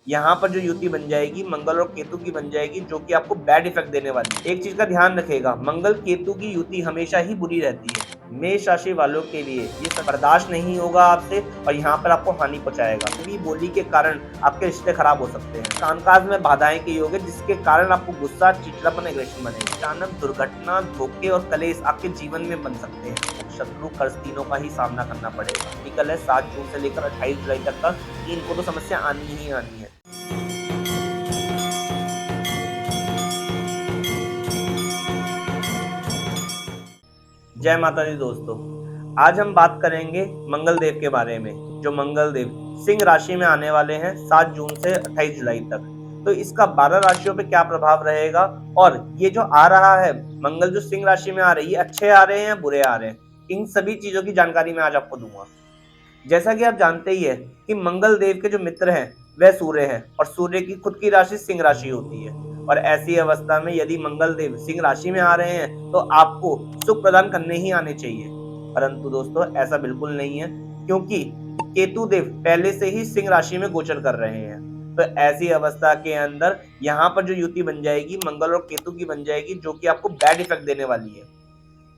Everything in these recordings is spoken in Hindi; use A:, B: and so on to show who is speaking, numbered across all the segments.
A: यहाँ पर जो युति बन जाएगी मंगल और केतु की बन जाएगी, जो कि आपको बैड इफेक्ट देने वाली है। एक चीज का ध्यान रखिएगा, मंगल केतु की युति हमेशा ही बुरी रहती है। मेष राशि वालों के लिए ये सब बर्दाश्त नहीं होगा आपसे और यहाँ पर आपको हानि पहुंचाएगा। कभी बोली के कारण आपके रिश्ते खराब हो सकते हैं। कामकाज में बाधाएं की योग है, जिसके कारण आपको गुस्सा, चिड़चिड़ापन, एग्रेशन बनेगा। अचानक दुर्घटना, धोखे और कलेश आपके जीवन में बन सकते हैं। शत्रु, कर्ज, तीनों का ही सामना करना पड़ेगा। निकल है 7 जून से लेकर 28 जुलाई तक का, इनको तो समस्या आनी ही आनी है। जय माता दी दोस्तों, आज हम बात करेंगे मंगल देव के बारे में। जो मंगल देव सिंह राशि में आने वाले हैं 7 जून से 28 जुलाई तक। तो इसका 12 राशियों पे क्या प्रभाव रहेगा, और ये जो आ रहा है मंगल जो सिंह राशि में आ रही है, अच्छे आ रहे हैं या बुरे आ रहे हैं, इन सभी चीजों की जानकारी मैं आज आपको दूंगा। जैसा कि आप जानते ही है कि मंगल देव के जो मित्र हैं वह सूर्य है, और सूर्य की खुद की राशि सिंह राशि होती है। और ऐसी अवस्था में यदि मंगल देव सिंह राशि में आ रहे हैं तो आपको सुख प्रदान करने ही आने चाहिए। परंतु दोस्तों ऐसा बिल्कुल नहीं है, क्योंकि केतु देव पहले से ही सिंह राशि में गोचर कर रहे हैं। तो ऐसी अवस्था के अंदर यहाँ पर जो युति बन जाएगी मंगल और केतु की बन जाएगी, जो कि आपको बैड इफेक्ट देने वाली है।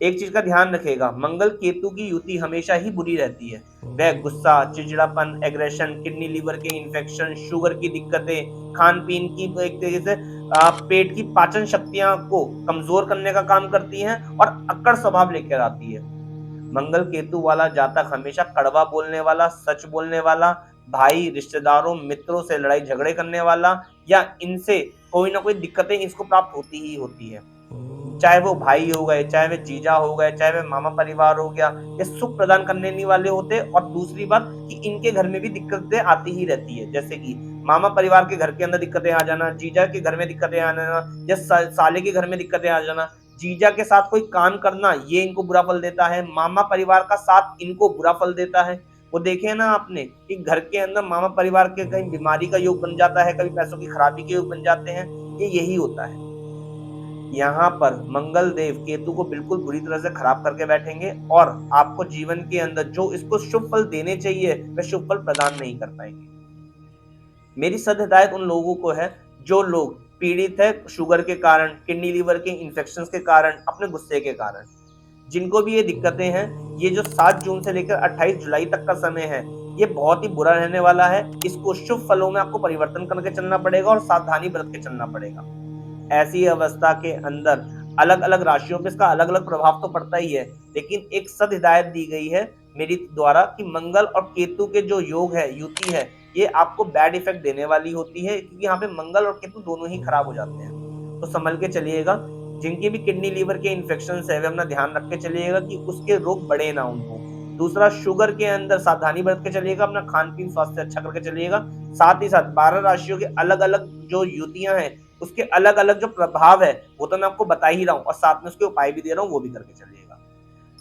A: एक चीज का ध्यान रखिएगा, मंगल केतु की युति हमेशा ही बुरी रहती है। वह गुस्सा, चिड़चिड़ापन, एग्रेशन, किडनी लीवर के इन्फेक्शन, शुगर की दिक्कतें, खान पीन की एक तरीके से पेट की पाचन शक्तियां को कमजोर करने का काम करती हैं और अक्कड़ स्वभाव लेकर आती है। मंगल केतु वाला जातक हमेशा कड़वा बोलने वाला, सच बोलने वाला, भाई, रिश्तेदारों, मित्रों से लड़ाई झगड़े करने वाला, या इनसे कोई ना कोई दिक्कतें इसको प्राप्त होती ही होती है। चाहे वो भाई हो गए, चाहे वे जीजा हो गए, चाहे वे मामा परिवार हो गया, ये सुख प्रदान करने नहीं वाले होते। और दूसरी बात कि इनके घर में भी दिक्कतें आती ही रहती है, जैसे कि मामा परिवार के घर के अंदर दिक्कतें आ जाना, जीजा के घर में दिक्कतें आ जाना, या साले के घर में दिक्कतें आ जाना। जीजा के साथ कोई काम करना ये इनको बुरा फल देता है, मामा परिवार का साथ इनको बुरा फल देता है। वो देखे ना आपने कि घर के अंदर मामा परिवार के कहीं बीमारी का योग बन जाता है, कभी पैसों की खराबी के योग बन जाते हैं, ये यही होता है। यहाँ पर मंगल देव केतु को बिल्कुल बुरी तरह से खराब करके बैठेंगे और आपको जीवन के अंदर जो इसको शुभ फल देने चाहिए वह शुभ फल प्रदान नहीं कर पाएंगे। मेरी सद हिदायत उन लोगों को है जो लोग पीड़ित है शुगर के कारण, किडनी लीवर के इन्फेक्शन के कारण, अपने गुस्से के कारण, जिनको भी ये दिक्कतें हैं, ये जो 7 जून से लेकर 28 जुलाई तक का समय है ये बहुत ही बुरा रहने वाला है। इसको शुभ फलों में आपको परिवर्तन करके चलना पड़ेगा और सावधानी बरत के चलना पड़ेगा। ऐसी अवस्था के अंदर अलग अलग राशियों पे इसका अलग अलग प्रभाव तो पड़ता ही है, लेकिन एक सद हिदायत दी गई है मेरी द्वारा कि मंगल और केतु के जो योग है, युति है, ये आपको बैड इफेक्ट देने वाली होती है, क्योंकि यहाँ पे मंगल और केतु दोनों ही खराब हो जाते हैं। तो संभल के चलिएगा। जिनकी भी किडनी लीवर के इन्फेक्शन है वे अपना ध्यान रख के चलिएगा कि उसके रोग बढ़े ना उनको। दूसरा, शुगर के अंदर सावधानी बरत के चलिएगा, अपना खान पीन स्वास्थ्य अच्छा करके चलिएगा। साथ ही साथ 12 राशियों के अलग अलग जो युतियां हैं उसके अलग अलग जो प्रभाव है वो तो मैं आपको बता ही रहा हूँ, और साथ में उसके उपाय भी दे रहा हूँ, वो भी करके चलिएगा।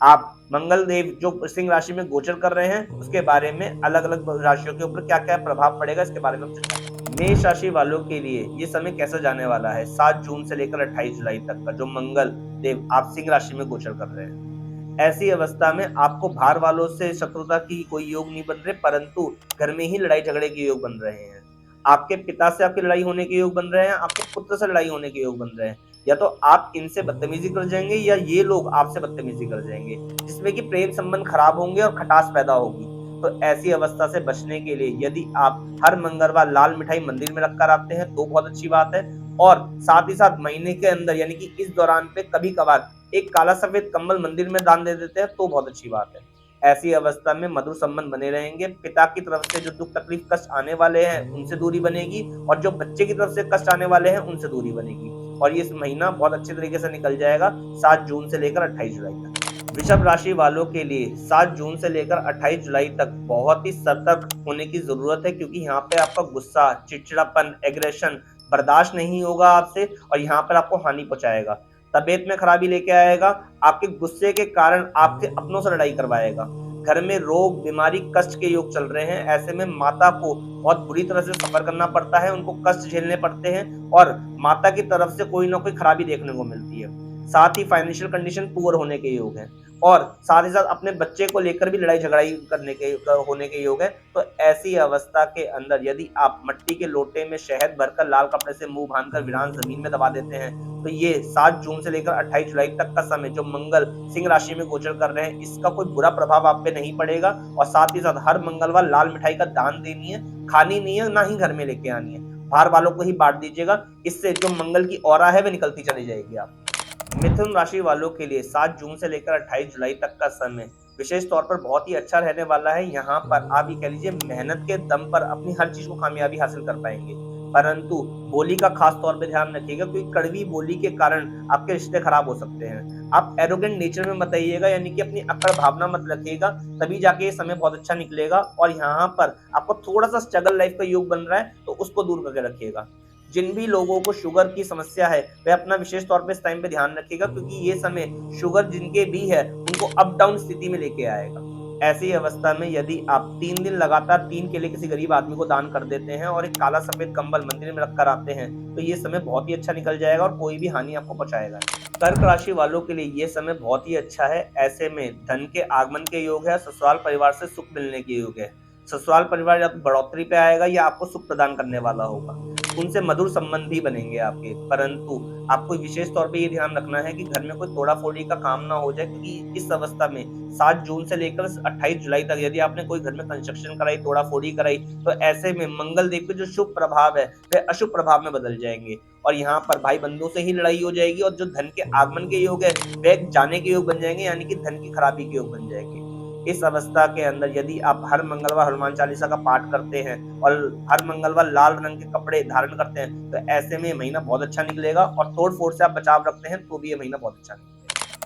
A: आप मंगल देव जो सिंह राशि में गोचर कर रहे हैं उसके बारे में अलग अलग राशियों के ऊपर क्या क्या प्रभाव पड़ेगा इसके बारे में हम चर्चा करेंगे। मेष राशि वालों के लिए ये समय कैसा जाने वाला है 7 जून से लेकर 28 जुलाई तक का, जो मंगल देव आप सिंह राशि में गोचर कर रहे हैं। ऐसी अवस्था में आपको बाहर वालों से शत्रुता की कोई योग नहीं बन रहे, परंतु घर में ही लड़ाई झगड़े के योग बन रहे हैं। आपके पिता से आपकी लड़ाई होने के योग बन रहे हैं, आपके पुत्र से लड़ाई होने के योग बन रहे हैं, या तो आप इनसे बदतमीजी कर जाएंगे या ये लोग आपसे बदतमीजी कर जाएंगे, जिसमें कि प्रेम संबंध खराब होंगे और खटास पैदा होगी। तो ऐसी अवस्था से बचने के लिए यदि आप हर मंगलवार लाल मिठाई मंदिर में रखकर आते हैं तो बहुत अच्छी बात है, और साथ ही साथ महीने के अंदर यानी कि इस दौरान पे कभी कभार एक काला सफेद कंबल मंदिर में दान दे देते हैं तो बहुत अच्छी बात है। ऐसी अवस्था में मधुर संबंध बने रहेंगे। पिता की तरफ से जो दुख तकलीफ कष्ट आने वाले हैं उनसे दूरी बनेगी, और जो बच्चे की तरफ से कष्ट आने वाले हैं उनसे दूरी बनेगी, और ये इस महीना बहुत अच्छे तरीके से निकल जाएगा 7 जून से लेकर 28 जुलाई तक। वृषभ राशि वालों के लिए 7 जून से लेकर 28 जुलाई तक बहुत ही सतर्क होने की जरूरत है, क्योंकि यहाँ पे आपका गुस्सा, चिड़चिड़ापन, एग्रेशन बर्दाश्त नहीं होगा आपसे, और यहाँ पर आपको हानि पहुंचाएगा। तबीयत में खराबी लेके आएगा, आपके गुस्से के कारण आपके अपनों से लड़ाई करवाएगा। घर में रोग, बीमारी, कष्ट के योग चल रहे हैं। ऐसे में माता को बहुत बुरी तरह से सफर करना पड़ता है, उनको कष्ट झेलने पड़ते हैं, और माता की तरफ से कोई ना कोई खराबी देखने को मिलती है। साथ ही फाइनेंशियल कंडीशन पुअर होने के योग है, और साथ ही साथ अपने बच्चे को लेकर भी लड़ाई झगड़ाई करने के होने के योग है। तो ऐसी अवस्था के अंदर यदि आप मट्टी के लोटे में शहद भरकर लाल कपड़े से मुंह बांधकर विरान जमीन में दबा देते हैं, तो ये 7 जून से लेकर 28 जुलाई तक का समय जो मंगल सिंह राशि में गोचर कर रहे हैं, इसका कोई बुरा प्रभाव आप पे नहीं पड़ेगा। और साथ ही साथ हर मंगलवार लाल मिठाई का दान देनी है, खानी नहीं है, ना ही घर में लेके आनी है, बाहर वालों को ही बांट दीजिएगा। इससे जो मंगल की ऑरा है वह निकलती चली जाएगी। आप मिथुन राशि वालों के लिए 7 जून से लेकर 28 जुलाई तक का समय विशेष तौर पर बहुत ही अच्छा रहने वाला है। यहाँ पर आप ये कह लीजिए मेहनत के दम पर अपनी हर चीज को कामयाबी हासिल कर पाएंगे, परंतु बोली का खास तौर पे ध्यान रखिएगा, क्योंकि कड़वी बोली के कारण आपके रिश्ते खराब हो सकते हैं। आप एरोगेंट नेचर में मत आइएगा, यानी कि अपनी अक्कड़ भावना मत रखिएगा, तभी जाके ये समय बहुत अच्छा निकलेगा। और यहाँ पर आपको थोड़ा सा स्ट्रगल लाइफ का योग बन रहा है, तो उसको दूर करके रखिएगा। जिन भी लोगों को शुगर की समस्या है वे अपना विशेष तौर पे इस टाइम पे ध्यान रखिएगा, क्योंकि ये समय शुगर जिनके भी है उनको अप डाउन स्थिति में लेके आएगा। ऐसी अवस्था में यदि आप 3 दिन लगातार 3 केले किसी गरीब आदमी को दान कर देते हैं और एक काला सफेद कंबल मंदिर में रखकर आते हैं, तो ये समय बहुत ही अच्छा निकल जाएगा और कोई भी हानि आपको पहुंचाएगा। कर्क राशि वालों के लिए ये समय बहुत ही अच्छा है। ऐसे में धन के आगमन के योग है, ससुराल परिवार से सुख मिलने के योग है। ससुराल परिवार या तो बढ़ोतरी पे आएगा या आपको सुख प्रदान करने वाला होगा, उनसे मधुर संबंध भी बनेंगे आपके। परंतु आपको विशेष तौर पे ये ध्यान रखना है कि घर में कोई तोड़ा फोड़ी का काम ना हो जाए, क्योंकि इस अवस्था में 7 जून से लेकर 28 जुलाई तक यदि आपने कोई घर में कंस्ट्रक्शन कराई, तोड़ा फोड़ी कराई, तो ऐसे में मंगल देव के जो शुभ प्रभाव है वह अशुभ प्रभाव में बदल जाएंगे, और यहाँ पर भाई बंधुओं से ही लड़ाई हो जाएगी। और जो धन के आगमन के योग है वह जाने के योग बन जाएंगे, यानी कि धन की खराबी के योग बन जाएंगे। इस अवस्था के अंदर यदि आप हर मंगलवार हनुमान चालीसा का पाठ करते हैं और हर मंगलवार लाल रंग के कपड़े धारण करते हैं, तो ऐसे में ये महीना बहुत अच्छा निकलेगा। और तोड़ फोड़ से आप बचाव रखते हैं तो भी ये महीना बहुत अच्छा निकलेगा।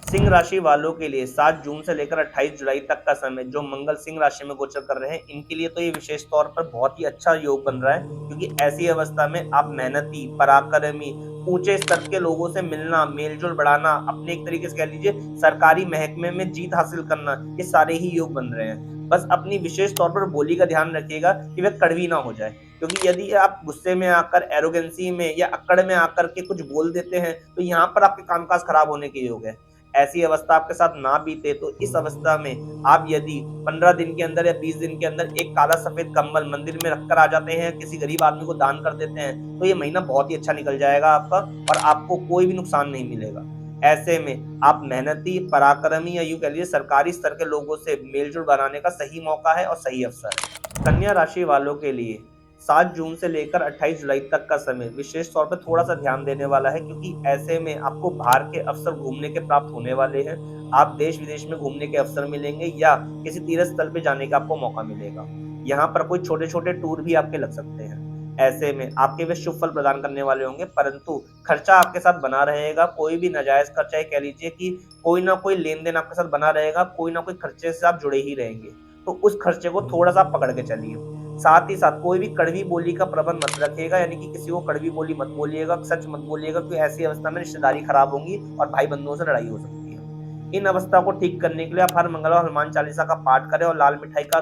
A: सिंह राशि वालों के लिए 7 जून से लेकर 28 जुलाई तक का समय जो मंगल सिंह राशि में गोचर कर रहे हैं, इनके लिए तो ये विशेष तौर पर बहुत ही अच्छा योग बन रहा है, क्योंकि ऐसी अवस्था में आप मेहनती, पराक्रमी, ऊंचे स्तर के लोगों से मिलना, मेलजोल बढ़ाना, अपने एक तरीके से कह लीजिए सरकारी महकमे में जीत हासिल करना, ये सारे ही योग बन रहे हैं। बस अपनी विशेष तौर पर बोली का ध्यान रखिएगा कि वह कड़वी ना हो जाए, क्योंकि यदि आप गुस्से में आकर, एरोगेंसी में या अक्कड़ में आकर के कुछ बोल देते हैं, तो यहाँ पर आपके कामकाज खराब होने के योग है। ऐसी अवस्था आपके साथ ना बीते, तो इस अवस्था में आप यदि 15 दिन के अंदर या 20 दिन के अंदर एक काला सफेद कंबल मंदिर में रखकर आ जाते हैं, किसी गरीब आदमी को दान कर देते हैं, तो ये महीना बहुत ही अच्छा निकल जाएगा आपका, और आपको कोई भी नुकसान नहीं मिलेगा। ऐसे में आप मेहनती, पराक्रमी या यूं कह लीजिए सरकारी स्तर के लोगों से मेलजोल बनाने का सही मौका है और सही अवसर है। कन्या राशि वालों के लिए 7 जून से लेकर 28 जुलाई तक का समय विशेष तौर पर थोड़ा सा ध्यान देने वाला है, क्योंकि ऐसे में आपको बाहर के अवसर घूमने के प्राप्त होने वाले हैं। आप देश विदेश में घूमने के अवसर मिलेंगे या किसी तीर्थ स्थल पे जाने का आपको मौका मिलेगा। यहाँ पर कोई छोटे छोटे टूर भी आपके लग सकते हैं। ऐसे में आपके वे शुभ फल प्रदान करने वाले होंगे, परंतु खर्चा आपके साथ बना रहेगा। कोई भी नाजायज खर्चा, ये कह लीजिए कि कोई ना कोई लेन देन आपके साथ बना रहेगा, कोई ना कोई खर्चे से आप जुड़े ही रहेंगे, तो उस खर्चे को थोड़ा सा पकड़ के चलिए। साथ ही साथ कोई भी कड़वी बोली का प्रबंध मत रखिएगा, यानी कि किसी को कड़वी बोली मत बोलिएगा, सच मत बोलिएगा, क्योंकि ऐसी अवस्था में रिश्तेदारी खराब होंगी और भाई बंधुओं से लड़ाई हो सकती है। इन अवस्था को ठीक करने के लिए आप हर मंगलवार हनुमान चालीसा का पाठ करें और लाल मिठाई का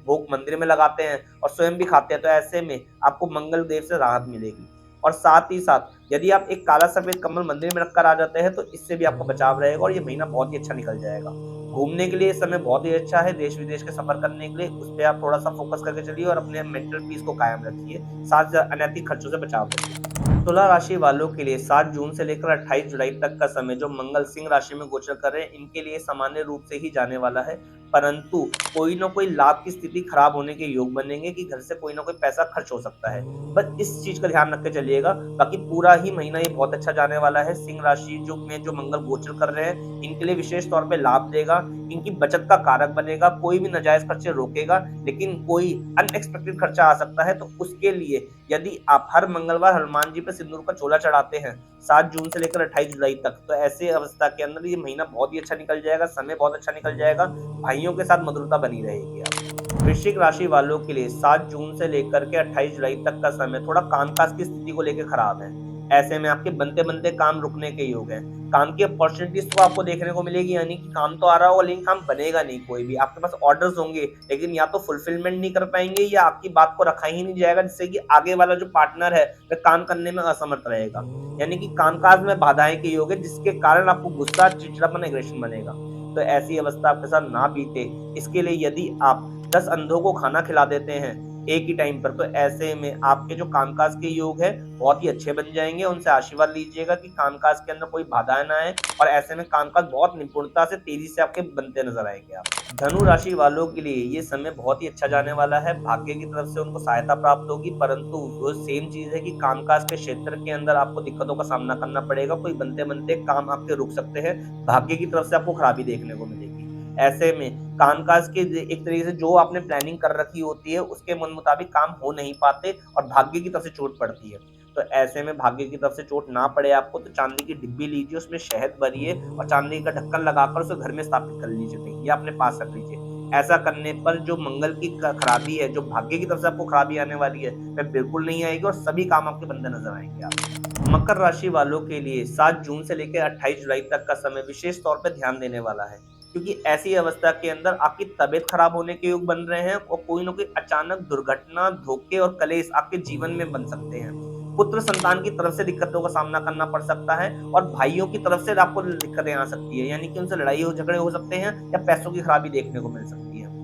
A: भोग मंदिर में लगाते हैं और स्वयं भी खाते हैं, तो ऐसे में आपको मंगल देव से राहत मिलेगी। और साथ ही साथ यदि आप एक काला सफेद कमल मंदिर में रखकर आ जाते हैं, तो इससे भी आपका बचाव रहेगा और ये महीना बहुत ही अच्छा निकल जाएगा। घूमने के लिए इस समय बहुत ही अच्छा है, देश विदेश के सफर करने के लिए उस पर आप थोड़ा सा फोकस करके चलिए और अपने मेंटल पीस को कायम रखिए, साथ ही अनैतिक खर्चों से बचाव रखिए। तुला राशि वालों के लिए 7 जून से लेकर 28 जुलाई तक का समय जो मंगल सिंह राशि में गोचर कर रहे हैं, इनके लिए सामान्य रूप से ही जाने वाला है, परंतु कोई ना कोई लाभ की स्थिति खराब होने के योग बनेंगे कि घर से कोई ना कोई पैसा खर्च हो सकता है। बस इस चीज का ध्यान रख के चलिएगा। बाकी पूरा ही महीना ये बहुत अच्छा जाने वाला है। सिंह राशि जो मंगल गोचर कर रहे हैं, इनके लिए विशेष तौर पे लाभ देगा, इनकी बचत का कारक बनेगा, कोई भी नाजायज खर्चे रोकेगा, लेकिन कोई अनएक्सपेक्टेड खर्चा आ सकता है, तो उसके लिए यदि आप हर मंगलवार हनुमान जी पे सिंदूर का चोला चढ़ाते हैं 7 जून से लेकर 28 जुलाई तक, तो ऐसे अवस्था के अंदर ये महीना बहुत ही अच्छा निकल जाएगा, समय बहुत अच्छा निकल जाएगा, भाइयों के साथ मधुरता बनी रहेगी। आप वृश्चिक राशि वालों के लिए 7 जून से लेकर के 28 जुलाई तक का समय थोड़ा कामकाज की स्थिति को लेकर खराब है। ऐसे में आपके बनते-बनते काम रुकने के योग हैं। काम की अपॉर्चुनिटीज़ तो आपको देखने को मिलेगी, यानी कि काम तो आ रहा होगा लेकिन काम बनेगा नहीं कोई भी। आपके पास ऑर्डर्स होंगे लेकिन या तो फुलफिलमेंट नहीं कर पाएँगे या आपकी बात को रखा ही नहीं जाएगा, जिससे कि आगे वाला जो पार्टनर है वह काम करने में असमर्थ रहेगा। यानी कि कामकाज में बाधाएँ के योग है, जिसके कारण आपको गुस्सा, चिड़चिड़ापन, एग्रेशन बनेगा। तो ऐसी अवस्था आपके साथ ना बीते, इसके लिए यदि आप 10 अंधों को खाना खिला देते हैं एक ही टाइम पर, तो ऐसे में आपके जो कामकाज के योग है बहुत ही अच्छे बन जाएँगे। उनसे आशीर्वाद लीजिएगा कि कामकाज के अंदर कोई बाधाएँ ना आए और ऐसे में कामकाज बहुत निपुणता से, तेज़ी से आपके बनते नज़र आएँगे आप। धनु राशि वालों के लिए ये समय बहुत ही अच्छा जाने वाला है। भाग्य की तरफ से उनको सहायता प्राप्त होगी, परंतु वो सेम चीज़ है कि कामकाज के क्षेत्र के अंदर आपको दिक्कतों का सामना करना पड़ेगा। कोई बनते-बनते काम आपके रुक सकते हैं। भाग्य की तरफ से आपको खराबी देखने को मिलेगी। ऐसे में कामकाज के एक तरीके से जो आपने प्लानिंग कर रखी होती है, उसके मन मुताबिक काम हो नहीं पाते और भाग्य की तरफ से चोट पड़ती है। तो ऐसे में भाग्य की तरफ से चोट ना पड़े आपको, तो चांदी की डिब्बी लीजिए, उसमें शहद भरिए और चांदी का ढक्कन लगाकर उसे घर में स्थापित कर लीजिए कहीं या अपने पास रख लीजिए। ऐसा करने पर जो मंगल की खराबी है, जो भाग्य की तरफ से आपको खराबी आने वाली है, वह बिल्कुल नहीं आएगी और सभी काम आपके बनते नजर आएंगे आपको। मकर राशि वालों के लिए 7 जून से लेकर 28 जुलाई तक का समय विशेष तौर पर ध्यान देने वाला है, क्योंकि ऐसी अवस्था के अंदर आपकी तबीयत खराब होने के योग बन रहे हैं और कोई ना कोई अचानक दुर्घटना, धोखे और कलेश आपके जीवन में बन सकते हैं। पुत्र संतान की तरफ से दिक्कतों का सामना करना पड़ सकता है और भाइयों की तरफ से आपको दिक्कतें आ सकती है, यानी कि उनसे लड़ाई हो झगड़े हो सकते हैं या पैसों की खराबी देखने को मिल सकती है।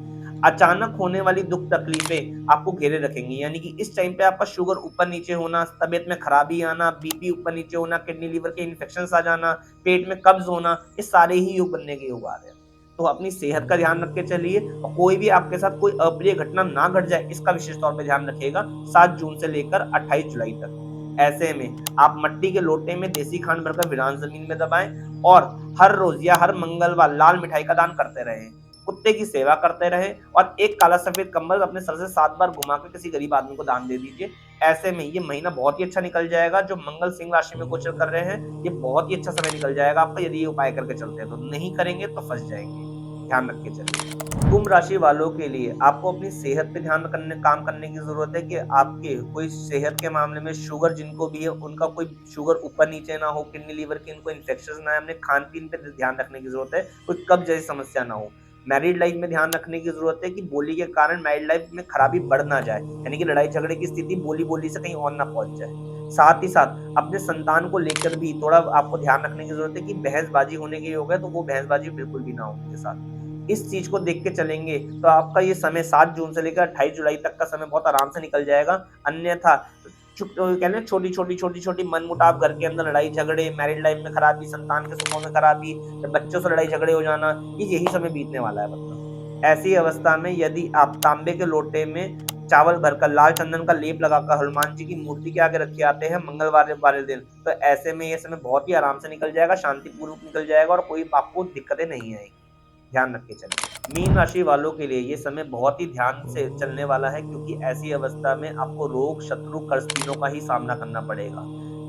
A: अचानक होने वाली दुख तकलीफें आपको घेरे रखेंगी, यानी कि इस टाइम पे आपका शुगर ऊपर नीचे होना, तबीयत में खराबी आना, बीपी ऊपर नीचे होना, किडनी लीवर के इन्फेक्शन आ जाना, पेट में कब्ज होना, ये सारे ही योग बनने के योग आ रहे हैं। तो अपनी सेहत का ध्यान रख के चलिए और कोई भी आपके साथ कोई अप्रिय घटना ना घट जाए, इसका विशेष तौर पे ध्यान रखिएगा 7 जून से लेकर 28 जुलाई तक। ऐसे में आप मिट्टी के लोटे में देसी खांड भरकर वीरान जमीन में दबाएं और हर रोज या हर मंगलवार लाल मिठाई का दान करते रहें, कुत्ते की सेवा करते रहें और एक काला सफेद कंबल अपने सर से 7 बार घुमाकर किसी गरीब आदमी को दान दे दीजिए। ऐसे में ये महीना बहुत ही अच्छा निकल जाएगा। जो मंगल सिंह राशि में गोचर कर रहे हैं, ये बहुत ही अच्छा समय निकल जाएगा आपका, यदि ये उपाय करके चलते हैं तो। नहीं करेंगे तो फंस जाएंगे, ध्यान रख के चलिए। कुंभ राशि वालों के लिए आपको अपनी सेहत पे ध्यान काम करने की जरूरत है कि आपके कोई सेहत के मामले में शुगर जिनको भी है, उनका कोई शुगर ऊपर नीचे ना हो, किडनी लीवर के इनको इन्फेक्शन ना है, अपने खान पीन पे ध्यान रखने की जरूरत है, कोई कब्ज जैसी समस्या ना हो। मैरिड लाइफ में ध्यान रखने की जरूरत है कि बोली के कारण मैरिड लाइफ में खराबी बढ़ ना जाए, यानी कि लड़ाई झगड़े की स्थिति बोली बोली से कहीं और ना पहुंच जाए। साथ ही साथ अपने संतान को लेकर भी थोड़ा आपको ध्यान रखने की जरूरत है कि बहसबाजी होने के योग है, तो वो बहसबाजी बिल्कुल भी ना हो उनके साथ। इस चीज को देख के चलेंगे तो आपका ये समय 7 जून से लेकर 28 जुलाई तक का समय बहुत आराम से निकल जाएगा। अन्यथा छोटी-छोटी मनमुटाव, घर के अंदर लड़ाई झगड़े, मैरिड लाइफ में खराबी, संतान के सुखों में खराबी, या बच्चों से लड़ाई झगड़े हो जाना, ये यही समय बीतने वाला है मतलब। ऐसी अवस्था में यदि आप तांबे के लोटे में चावल भरकर लाल चंदन का लेप लगाकर हनुमान जी की मूर्ति के आगे रख के आते हैं मंगलवार वाले दिन, तो ऐसे में ये समय बहुत ही आराम से निकल जाएगा, शांतिपूर्वक निकल जाएगा और कोई आपको दिक्कतें नहीं आएगी। ध्यान रख के चलिए। मीन राशि वालों के लिए ये समय बहुत ही ध्यान से चलने वाला है, क्योंकि ऐसी अवस्था में आपको रोग, शत्रु, कर्ज तीनों का ही सामना करना पड़ेगा।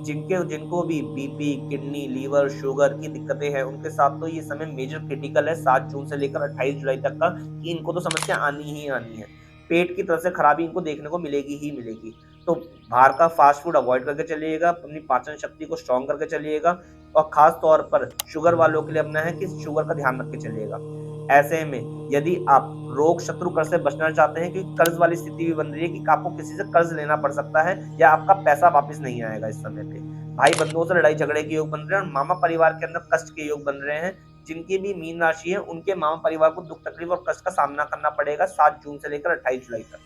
A: जिनको भी बीपी, किडनी, लीवर, शुगर की दिक्कतें हैं, उनके साथ तो ये समय मेजर क्रिटिकल है 7 जून से लेकर 28 जुलाई तक का, कि इनको तो समस्या आनी ही आनी है। पेट की तरफ से खराबी इनको देखने को मिलेगी ही मिलेगी। तो बाहर का फास्ट फूड अवॉइड करके चलिएगा, अपनी पाचन शक्ति को स्ट्रॉन्ग करके चलिएगा और खास तौर पर शुगर वालों के लिए अपना है कि शुगर का ध्यान रख के चलिएगा। ऐसे में यदि आप रोग, शत्रु, कर्ज से बचना चाहते हैं, क्योंकि कर्ज वाली स्थिति भी बन रही है कि आपको किसी से कर्ज लेना पड़ सकता है या आपका पैसा वापस नहीं आएगा इस समय पे। भाई बंधुओं से लड़ाई झगड़े के योग बन रहे हैं और मामा परिवार के अंदर कष्ट के योग बन रहे हैं। जिनकी भी मीन राशि है, उनके मामा परिवार को दुख तकलीफ और कष्ट का सामना करना पड़ेगा 7 जून से लेकर 28 जुलाई तक।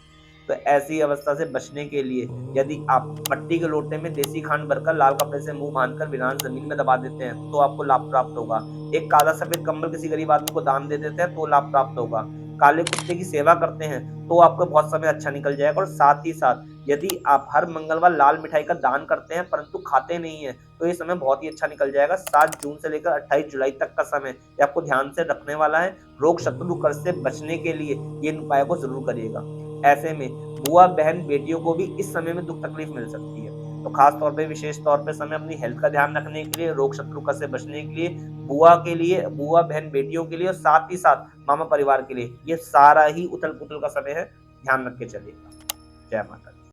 A: तो ऐसी अवस्था से बचने के लिए यदि आप मट्टी के लोटे में देसी खांड भरकर लाल कपड़े से मुंह बांधकर वीरान जमीन में दबा देते हैं, तो आपको लाभ प्राप्त होगा। एक काला सफेद कंबल किसी गरीब आदमी को दान दे देते हैं, तो लाभ प्राप्त होगा। काले कुत्ते की सेवा करते हैं तो आपको बहुत समय अच्छा निकल जाएगा। और साथ ही साथ यदि आप हर मंगलवार लाल मिठाई का दान करते हैं परंतु खाते नहीं है, तो ये समय बहुत ही अच्छा निकल जाएगा। 7 जून से लेकर 28 जुलाई तक का समय ये आपको ध्यान से रखने वाला है। रोग, शत्रु, कर्ज से बचने के लिए ये उपाय को जरूर करिएगा। ऐसे में बुआ, बहन, बेटियों को भी इस समय में दुख तकलीफ मिल सकती है, तो खास तौर पे विशेष तौर पे समय अपनी हेल्थ का ध्यान रखने के लिए, रोग, शत्रु, कर्ज से बचने के लिए, बुआ के लिए, बुआ, बहन, बेटियों के लिए और साथ ही साथ मामा परिवार के लिए ये सारा ही उथल पुथल का समय है। ध्यान रख के चलिएगा। जय माता दी।